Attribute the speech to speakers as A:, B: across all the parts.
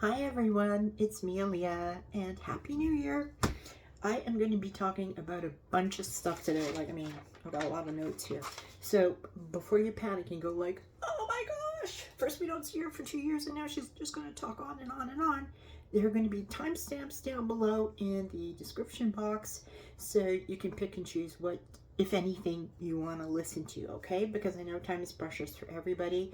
A: Hi everyone, it's me Aaliyah and Happy New Year. I am going to be talking about a bunch of stuff today. I've got a lot of notes here. So before you panic and go like, oh my gosh, first we don't see her for 2 years and now she's just going to talk on and on and on. There are going to be timestamps down below in the description box so you can pick and choose what, if anything, you want to listen to, okay? Because I know time is precious for everybody.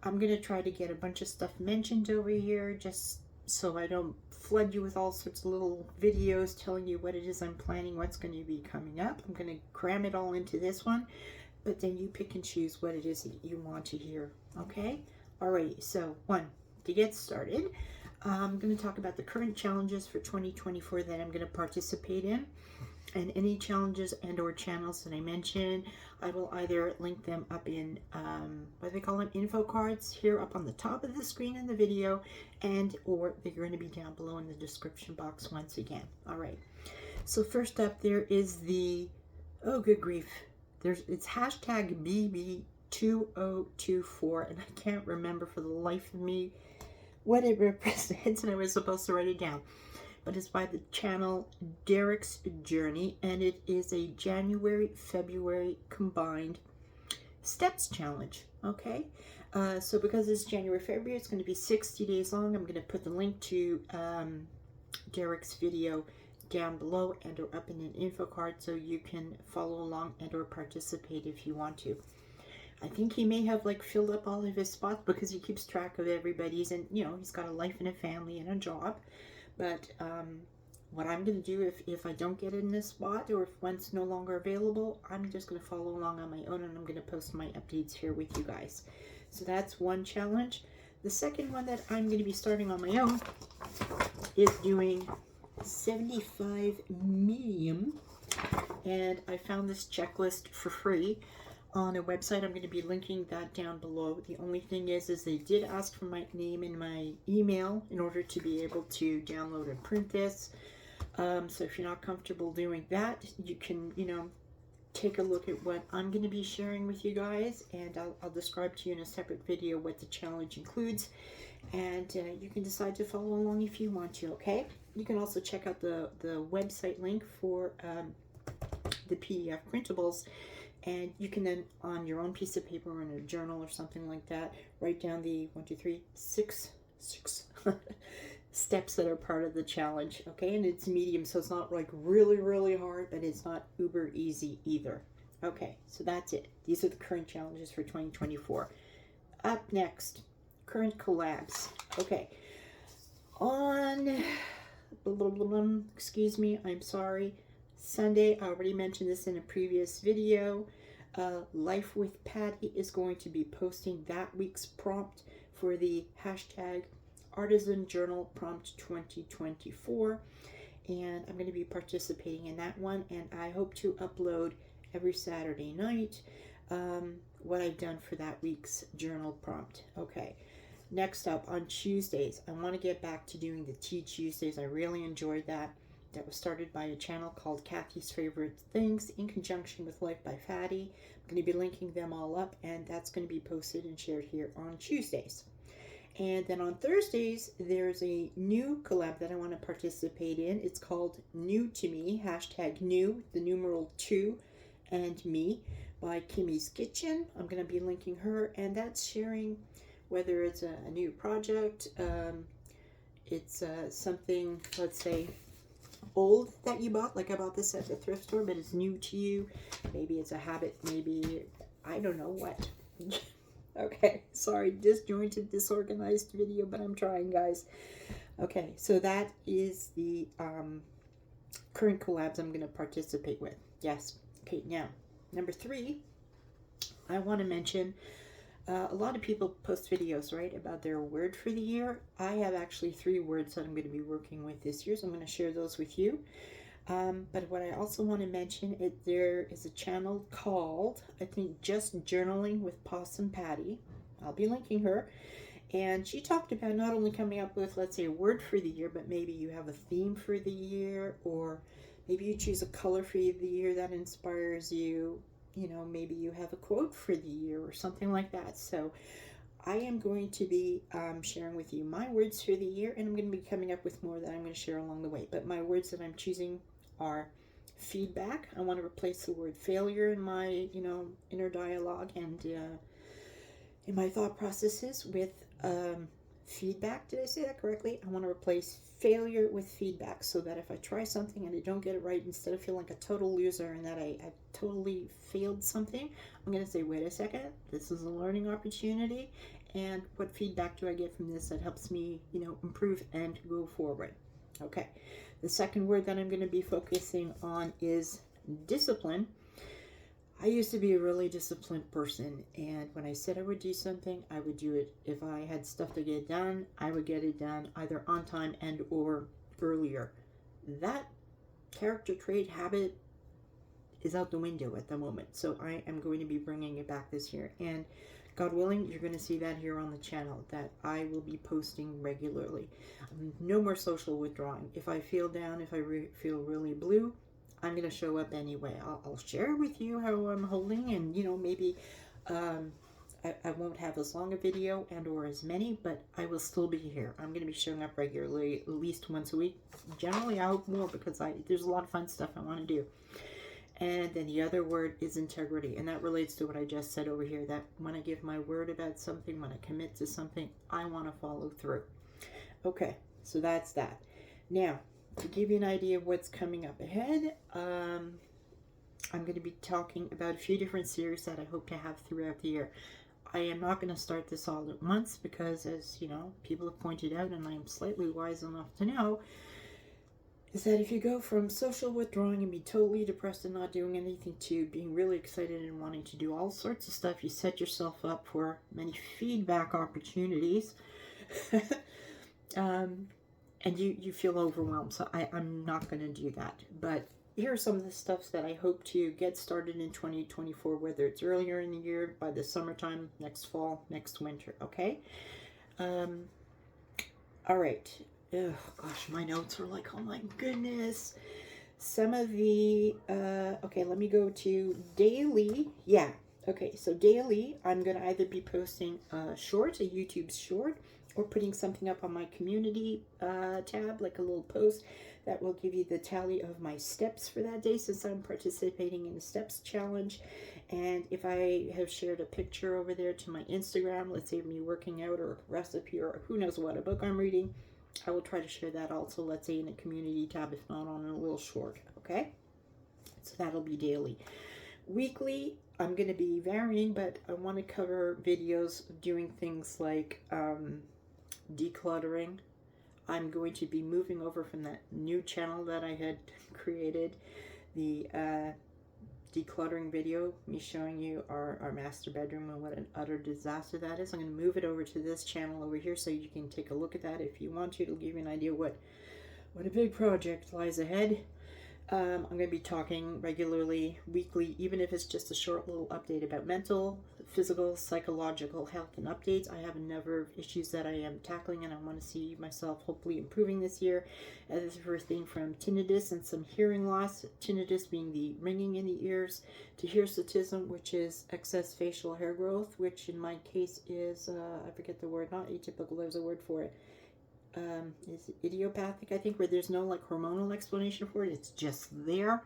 A: I'm going to try to get a bunch of stuff mentioned over here just so I don't flood you with all sorts of little videos telling you what it is I'm planning, what's going to be coming up. I'm going to cram it all into this one, but then you pick and choose what it is that you want to hear, okay? Alrighty, so to get started, I'm going to talk about the current challenges for 2024 that I'm going to participate in. And any challenges and or channels that I mention, I will either link them up in, what do they call them, info cards here up on the top of the screen in the video, and or they're going to be down below in the description box once again. All right. So first up, there is the, oh good grief, it's hashtag BB2024, and I can't remember for the life of me what it represents, and I was supposed to write it down. But it's by the channel Derek's Journey, and it is a January-February combined steps challenge, okay? So because it's January-February, it's going to be 60 days long. I'm going to put the link to Derek's video down below and or up in an info card so you can follow along and or participate if you want to. I think he may have like filled up all of his spots because he keeps track of everybody's, and you know, he's got a life and a family and a job. But what I'm going to do if I don't get in this spot or if one's no longer available, I'm just going to follow along on my own and I'm going to post my updates here with you guys. So that's one challenge. The second one that I'm going to be starting on my own is doing 75 medium. And I found this checklist for free on a website. I'm going to be linking that down below. The only thing is they did ask for my name and my email in order to be able to download and print this. So if you're not comfortable doing that, you can, take a look at what I'm going to be sharing with you guys, and I'll describe to you in a separate video what the challenge includes, and you can decide to follow along if you want to, okay? You can also check out the website link for the PDF printables. And you can then, on your own piece of paper or in a journal or something like that, write down the 6 steps that are part of the challenge, okay? And it's medium, so it's not like really, really hard, but it's not uber easy either. Okay, so that's it. These are the current challenges for 2024. Up next, current collabs. Okay, on, excuse me, I'm sorry, Sunday, I already mentioned this in a previous video, Life with Patti is going to be posting that week's prompt for the hashtag Artisan Journal Prompt 2024, and I'm going to be participating in that one, and I hope to upload every Saturday night what I've done for that week's journal prompt. Okay, next up on Tuesdays, I want to get back to doing the Tea Tuesdays. I really enjoyed that. That was started by a channel called Kathy's Favorite Things in conjunction with Life by Patti. I'm going to be linking them all up, and that's going to be posted and shared here on Tuesdays. And then on Thursdays, there's a new collab that I want to participate in. It's called New to Me, hashtag new, the numeral 2 and me, by Kimmy's Kitchen. I'm going to be linking her, and that's sharing whether it's a new project, it's something, let's say, old that you bought, like I bought this at the thrift store, but it's new to you. Maybe it's a habit, maybe I don't know what. Okay, sorry, disjointed, disorganized video, but I'm trying, guys. Okay, so that is the current collabs I'm going to participate with. Yes. Okay, now number 3, I want to mention a lot of people post videos, right, about their word for the year. I have actually 3 words that I'm going to be working with this year, so I'm going to share those with you. But what I also want to mention is there is a channel called, I think, Just Journaling with Possum Patty. I'll be linking her. And she talked about not only coming up with, let's say, a word for the year, but maybe you have a theme for the year, or maybe you choose a color for the year that inspires you. You know, maybe you have a quote for the year or something like that. So I am going to be sharing with you my words for the year, and I'm going to be coming up with more that I'm going to share along the way. But my words that I'm choosing are feedback. I want to replace the word failure in my, inner dialogue and in my thought processes with feedback. Did I say that correctly? I want to replace failure with feedback, so that if I try something and I don't get it right, instead of feeling like a total loser and that I totally failed something, I'm going to say, wait a second, this is a learning opportunity, and what feedback do I get from this that helps me, improve and go forward? Okay. The second word that I'm going to be focusing on is discipline. I used to be a really disciplined person, and when I said I would do something, I would do it. If I had stuff to get done, I would get it done either on time and or earlier. That character trait habit is out the window at the moment, so I am going to be bringing it back this year, and God willing, you're going to see that here on the channel, that I will be posting regularly. No more social withdrawing. If I feel down, if I feel really blue, I'm going to show up anyway. I'll share with you how I'm holding, and maybe I won't have as long a video and or as many, but I will still be here. I'm going to be showing up regularly, at least once a week. Generally, I hope more, because there's a lot of fun stuff I want to do. And then the other word is integrity, and that relates to what I just said over here, that when I give my word about something, when I commit to something, I want to follow through. Okay, so that's that. Now, to give you an idea of what's coming up ahead, I'm going to be talking about a few different series that I hope to have throughout the year. I am not going to start this all at once because, as people have pointed out, and I am slightly wise enough to know, is that if you go from social withdrawing and be totally depressed and not doing anything to being really excited and wanting to do all sorts of stuff, you set yourself up for many feedback opportunities. And you feel overwhelmed. So I'm not going to do that. But here are some of the stuff that I hope to get started in 2024, whether it's earlier in the year, by the summertime, next fall, next winter, okay? All right. Oh, gosh, my notes are like, oh my goodness. Some of the, okay, let me go to daily. Yeah, okay, so daily, I'm going to either be posting a short, a YouTube short, or putting something up on my community tab, like a little post that will give you the tally of my steps for that day, since I'm participating in the steps challenge. And if I have shared a picture over there to my Instagram, let's say me working out or a recipe or who knows what, a book I'm reading, I will try to share that also, let's say in a community tab, if not on a little short, okay? So that'll be daily. Weekly, I'm going to be varying, but I want to cover videos doing things like decluttering. I'm going to be moving over from that new channel that I had created, the decluttering video, me showing you our master bedroom and what an utter disaster that is. I'm going to move it over to this channel over here so you can take a look at that if you want to. It'll give you an idea what a big project lies ahead. I'm going to be talking regularly, weekly, even if it's just a short little update about mental, physical, psychological health and updates. I have a number of issues that I am tackling, and I want to see myself hopefully improving this year. This is everything from tinnitus and some hearing loss, tinnitus being the ringing in the ears, to hirsutism, which is excess facial hair growth, which in my case is, I forget the word, not atypical, there's a word for it. Is idiopathic, I think, where there's no like hormonal explanation for it, it's just there,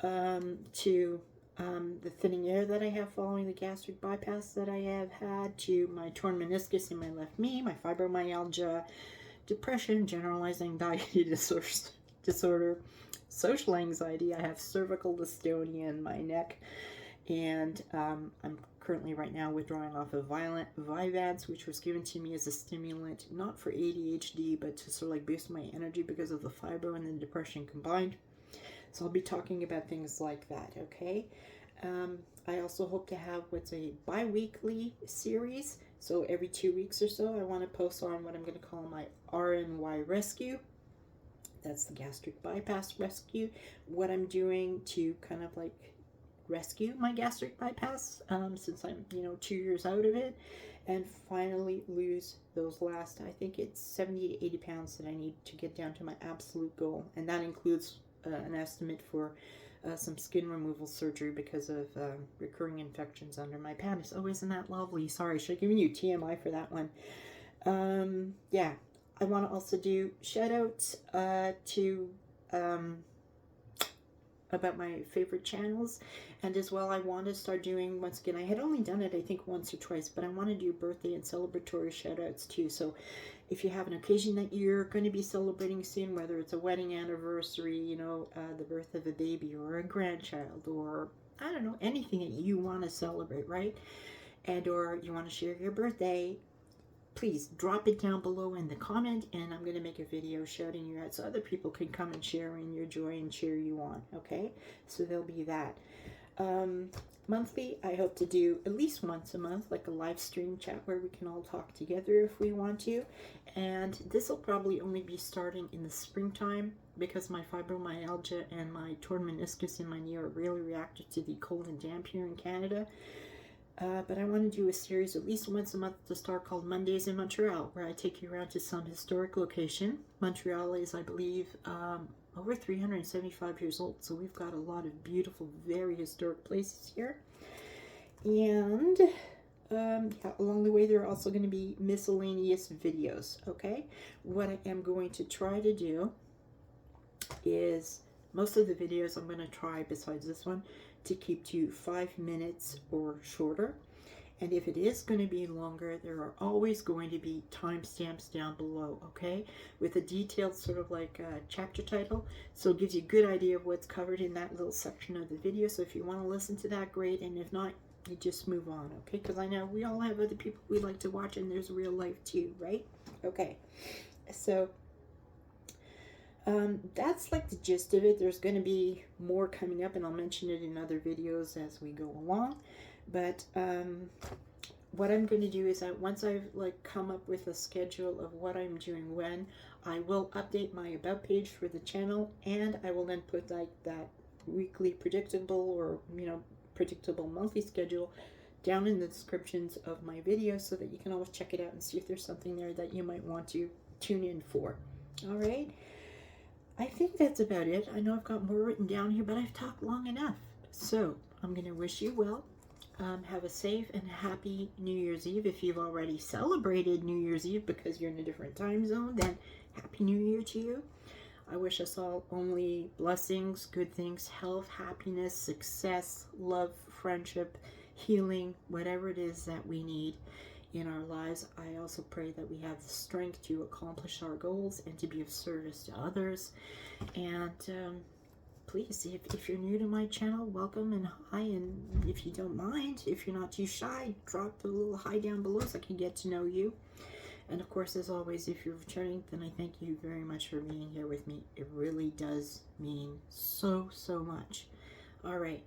A: to the thinning air that I have following the gastric bypass that I have had, to my torn meniscus in my left knee, my fibromyalgia, depression, generalized anxiety disorder, social anxiety. I have cervical dystonia in my neck, and I'm currently right now withdrawing off of Vyvanse, which was given to me as a stimulant, not for ADHD, but to sort of like boost my energy because of the fibro and the depression combined. So I'll be talking about things like that, okay? I also hope to have what's a bi-weekly series. So every 2 weeks or so, I want to post on what I'm going to call my RNY rescue. That's the gastric bypass rescue. What I'm doing to kind of like rescue my gastric bypass, since I'm 2 years out of it, and finally lose those last, I think it's 70 to 80 pounds that I need to get down to my absolute goal, and that includes an estimate for some skin removal surgery because of recurring infections under my panties. Oh, isn't that lovely? Sorry, I should have given you TMI for that one. Yeah, I want to also do shout outs to about my favorite channels, and as well I want to start doing, once again, I had only done it I think once or twice, but I want to do birthday and celebratory shout outs too. So if you have an occasion that you're going to be celebrating soon, whether it's a wedding anniversary, you know, the birth of a baby or a grandchild, or I don't know, anything that you want to celebrate, right? And or you want to share your birthday, please drop it down below in the comment, and I'm going to make a video shouting you out so other people can come and share in your joy and cheer you on, okay? So there'll be that. Monthly, I hope to do at least once a month, like a live stream chat where we can all talk together if we want to. And this will probably only be starting in the springtime because my fibromyalgia and my torn meniscus in my knee are really reactive to the cold and damp here in Canada. But I want to do a series at least once a month to start called Mondays in Montreal, where I take you around to some historic location. Montreal is, I believe, over 375 years old, so we've got a lot of beautiful, very historic places here. And yeah, along the way there are also going to be miscellaneous videos, okay? What I am going to try to do is, most of the videos I'm going to try, besides this one, to keep to 5 minutes or shorter. And if it is going to be longer, there are always going to be timestamps down below, okay? With a detailed sort of like chapter title. So it gives you a good idea of what's covered in that little section of the video. So if you want to listen to that, great. And if not, you just move on, okay? Because I know we all have other people we like to watch, and there's real life too, right? Okay. So that's like the gist of it. There's going to be more coming up, and I'll mention it in other videos as we go along. But what I'm going to do is that once I've like come up with a schedule of what I'm doing when, I will update my about page for the channel, and I will then put like that weekly predictable, or you know, predictable monthly schedule down in the descriptions of my videos so that you can always check it out and see if there's something there that you might want to tune in for. All right. I think that's about it. I know I've got more written down here, but I've talked long enough. So I'm going to wish you well. Have a safe and happy New Year's Eve. If you've already celebrated New Year's Eve because you're in a different time zone, then Happy New Year to you. I wish us all only blessings, good things, health, happiness, success, love, friendship, healing, whatever it is that we need in our lives. I also pray that we have the strength to accomplish our goals and to be of service to others. And please, if you're new to my channel, welcome and hi. And if you don't mind, if you're not too shy, drop the little hi down below so I can get to know you. And of course, as always, if you're returning, then I thank you very much for being here with me. It really does mean so, so much. All right,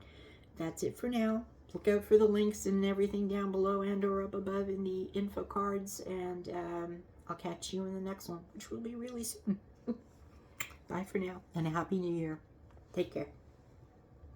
A: that's it for now. Look out for the links and everything down below and or up above in the info cards. And I'll catch you in the next one, which will be really soon. Bye for now, and a Happy New Year. Take care.